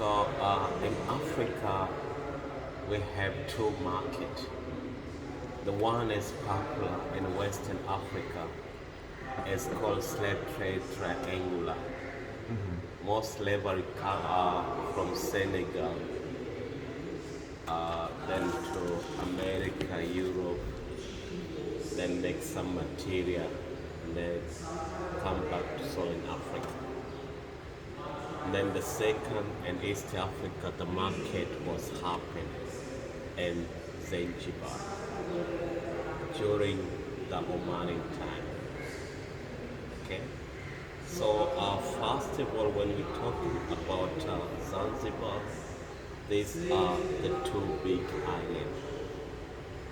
In Africa, we have two markets. The one is popular in Western Africa. It's called slave trade triangular. Most slavery come from Senegal, then to America, Europe, then make some material, and then come back to sell in Africa. And then the second in East Africa, the market was happening in Zanzibar during the Omani time. Okay, so first of all, when we're talking about Zanzibar, these are the two big islands.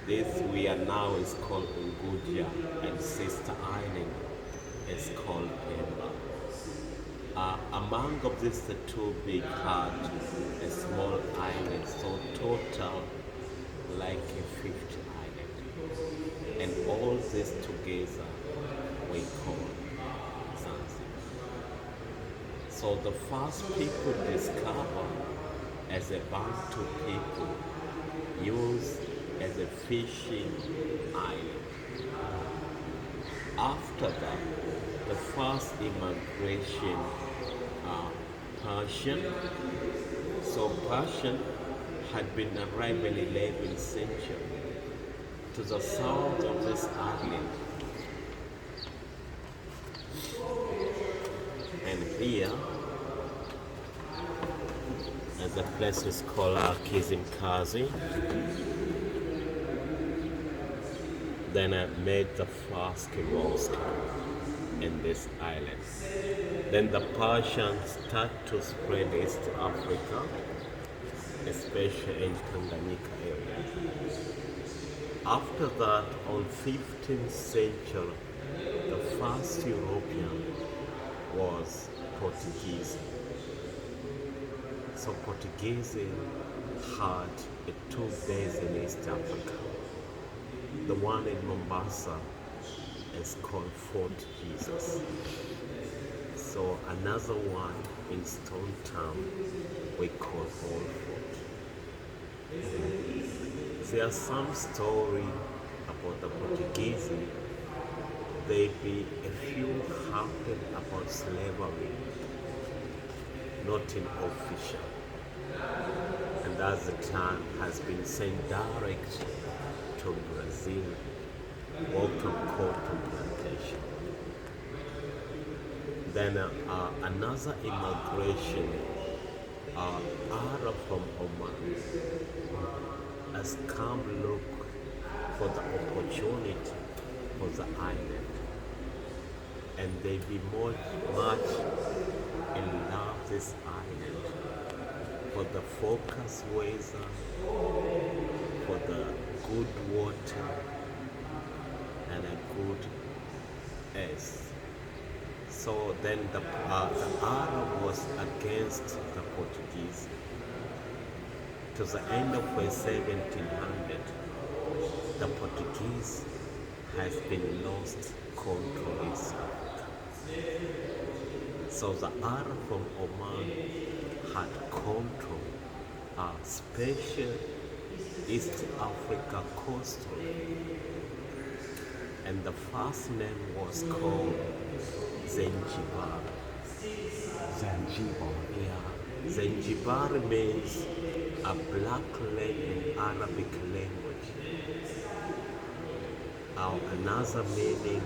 This we are now is called Unguja, and sister island is called Pemba. Among of these, the two big had a small island, so total like a 50 island, and all this together we call Zanzibar. So the first people discovered as a Bantu people used as a fishing island. After that, the first immigration, Persian. So Persian had been arrived in 11th century to the south of this island. And here, as the place is called Kizimkazi, then I made the first mosque in this island. Then the Persians start to spread East Africa, especially in Tanganyika area. After that, on 15th century, the first European was Portuguese. So Portuguese had two bases in East Africa. The one in Mombasa is called Fort Jesus. So another one in Stone Town we call Old Fort. There's some story about the Portuguese. There be a few happened about slavery, not in official. And as the time has been sent direct to Brazil, welcome cotton plantation. Then another immigration, Arab from Oman has come look for the opportunity for the island, and they be much in love this island for the focus weather, for the good water, and a good earth. So then the Arab was against the Portuguese. To the end of the 1700, the Portuguese has been lost control in South Africa. So the Arab from Oman had control, special East Africa coastal, and the first name was called Zanzibar. Zanzibar. Yeah, Zanzibar means a black land in Arabic language. Another meaning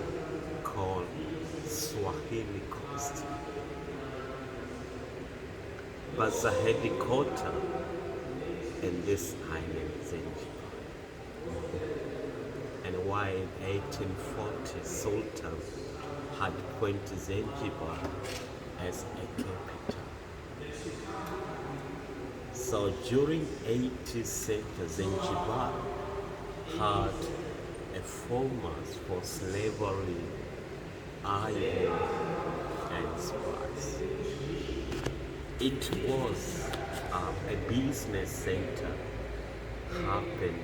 called Swahili coast. But the headquarters in this island, Zanzibar. And why in 1840 Sultan had appointed Zanzibar as a capital. So during 18th century, Zanzibar had a format for slavery, iron, and spice. It was a business center happened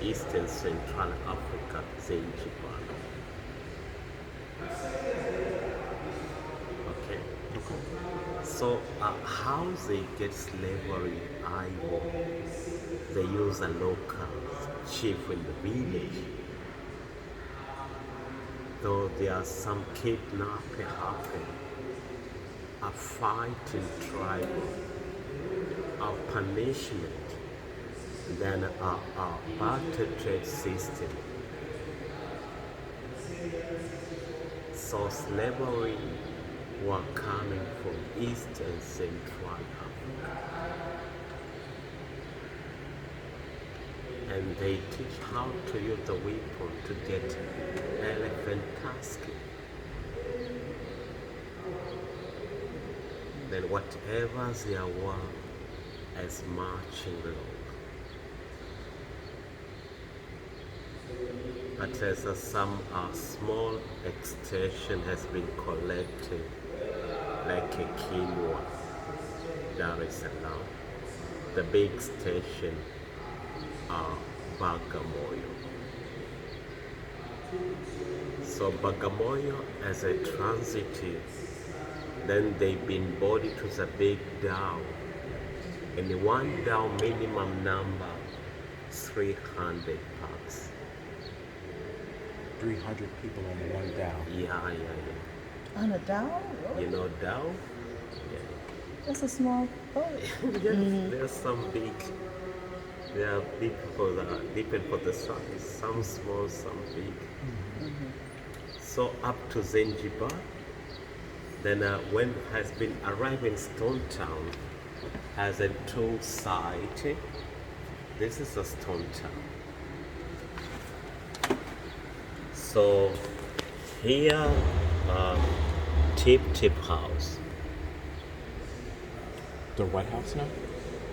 Eastern Central Africa, Zanzibar. Okay. So how they get slavery, I know they use a local chief in the village. Though there are some kidnapping happen, a fighting tribal, a punishment, then a barter trade system. So slavery were coming from East and Central Africa. And they teach how to use the weapon to get elephant tusks. Then whatever there were as marching along. But as some small extension has been collected, like a quinoa, Dar es Salaam, the big station are Bagamoyo. So Bagamoyo as a transit, then they've been body to the big dhow. And one dhow minimum number 300 packs. 300 people on the one dhow. Yeah. On a dhow? Really? You know dhow? Yeah. That's a small boat. Yes, there's some big. There are big for the depend for the size. Some small, some big. So up to Zanzibar. Then when has been arriving Stone Town, has a two side. This is a Stone Town. So here, Tip Tip House. The White House now?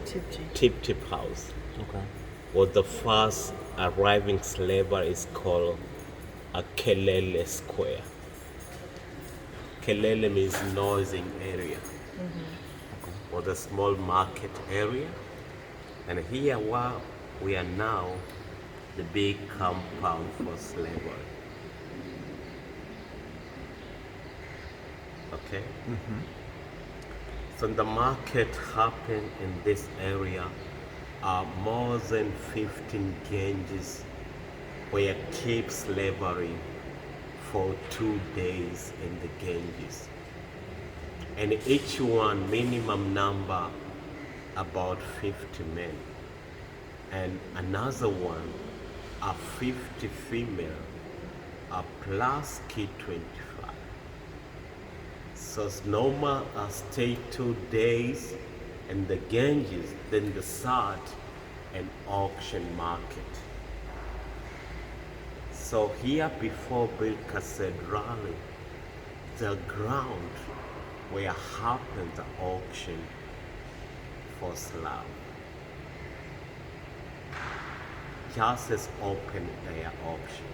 Tip Tip House Okay. was the first arriving slaver is called a Kelele Square. Kelele means noising area, or the small market area. And here where we are now, the big compound for slavery. Okay? So the market happened in this area are more than 15 ganges where keep slavery for 2 days in the Ganges. And each one minimum number about 50 men. And another one are 50 female plus kid 25. So it's normal stay 2 days in the Ganges, then the third an auction market. So here before Bill Cathedral, the ground where happened the auction for slave. Just as open air auction.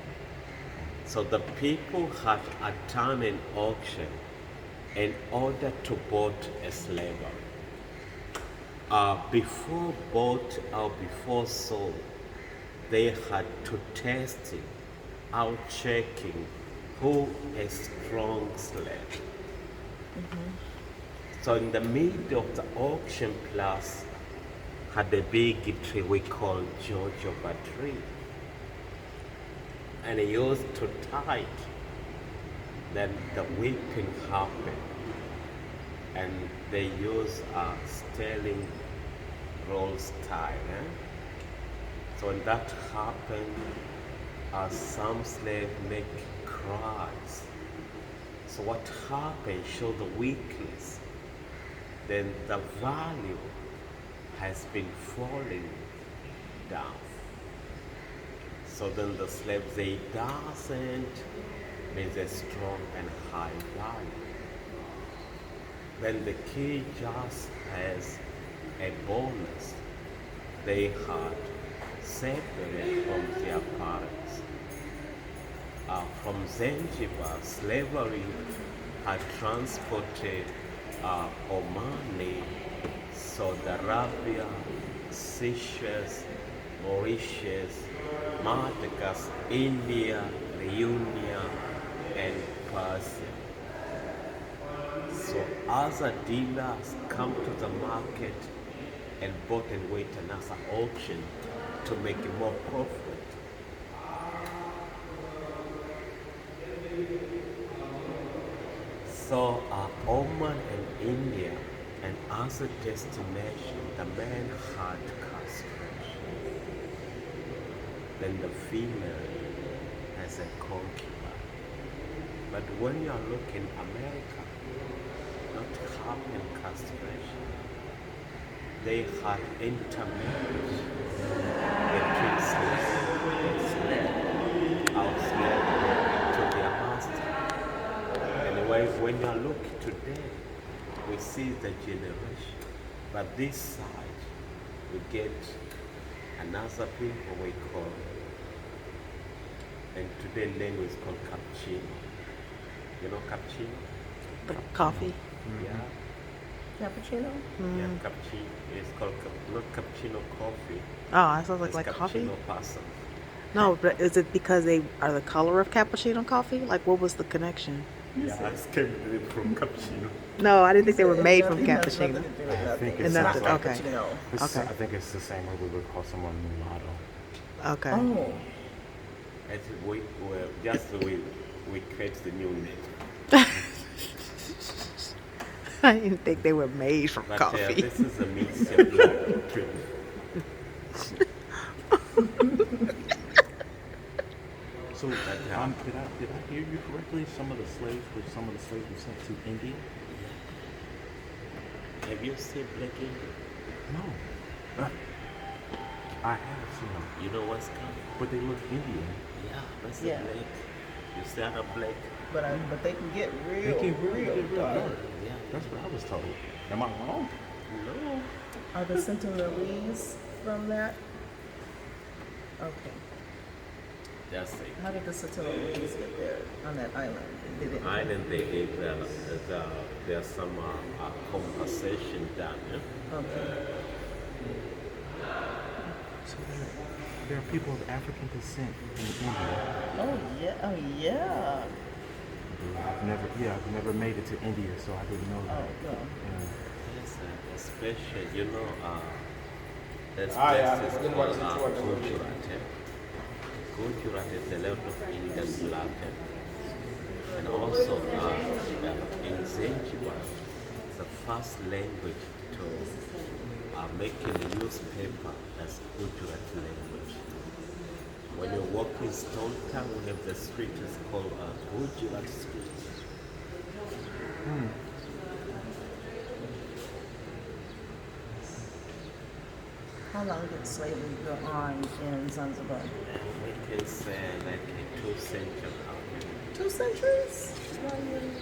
So the people had attended an auction in order to bought a slave. Before bought or before sold, they had to test it out, checking who is strong slave. So in the middle of the auction place had a big tree we call jojoba tree. And it used to tie it. Then the whipping happened. And they use a sterling roll style. So when that happened, some slaves make cries. So what happened show the weakness. Then the value has been falling down. So then the slaves, they doesn't mean a strong and high value. Then the key just has a bonus. They had separated from their parents. From Zanzibar, slavery had transported Oman, Saudi Arabia, Seychelles, Mauritius, Madagascar, India, Reunion, and Persia. So other dealers come to the market and bought and wait another auction to make more profit. So Oman and India and other destinations, the man had castration. Then the female as a concubine. But when you are looking America, not having castration, they had intermarriage between slaves or slave to their master. Anyway, when you look today, we see the generation. But this side, we get another people we call, and today language is called cappuccino. You know cappuccino? The coffee. Yeah. Cappuccino? Yeah, cappuccino. It's called not cappuccino coffee. Oh, that sounds It's like coffee. cappuccino person. No, but is it because they are the color of cappuccino coffee? Like, what was the connection? Yeah, I came from cappuccino. No, I didn't think they were made from It has cappuccino. nothing to do with I nothing. think And it's that's something. okay. Cappuccino. Okay. I think it's the same way we would call someone mulatto. Okay. Oh, As we create the new name. I didn't think they were made from But coffee. this is a mixture of black and cream. So, did I hear you correctly? Some of the slaves were sent to India. Have you seen Black Indian? No, I have seen them, You know what's coming? but they look Indian. Yeah, that's Yeah. a black. You see a black? but they can get real, They can really real get real dark. dark. Yeah. That's what I was told. Am I wrong? No. Are the Sentinelese from that? Okay. Just say. How did the Sentinelese get there on that island? Did it? Island they gave there's some conversation done. Yeah? Okay. So there are people of African descent in India. Oh yeah. Oh yeah. I've never made it to India, so I didn't know Oh that. no. Yeah. Yes, especially, you know, there's yeah, places I didn't called watch the tour, I didn't Gujarat. Gujarat is a lot of Indian blood. And also in Zanzibar, the first language to making a newspaper as Gujarati language. When you walk in Stone Town, we have the street is called Gujarat Street. How long did slavery go on in Zanzibar? And we can say like a 2 century. 2 centuries? Not even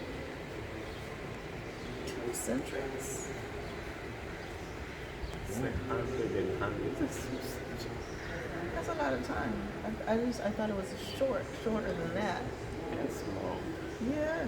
2 centuries. It's like hundreds and hundreds of years. That's a lot of time. I thought it was shorter than that. It's long. Yeah.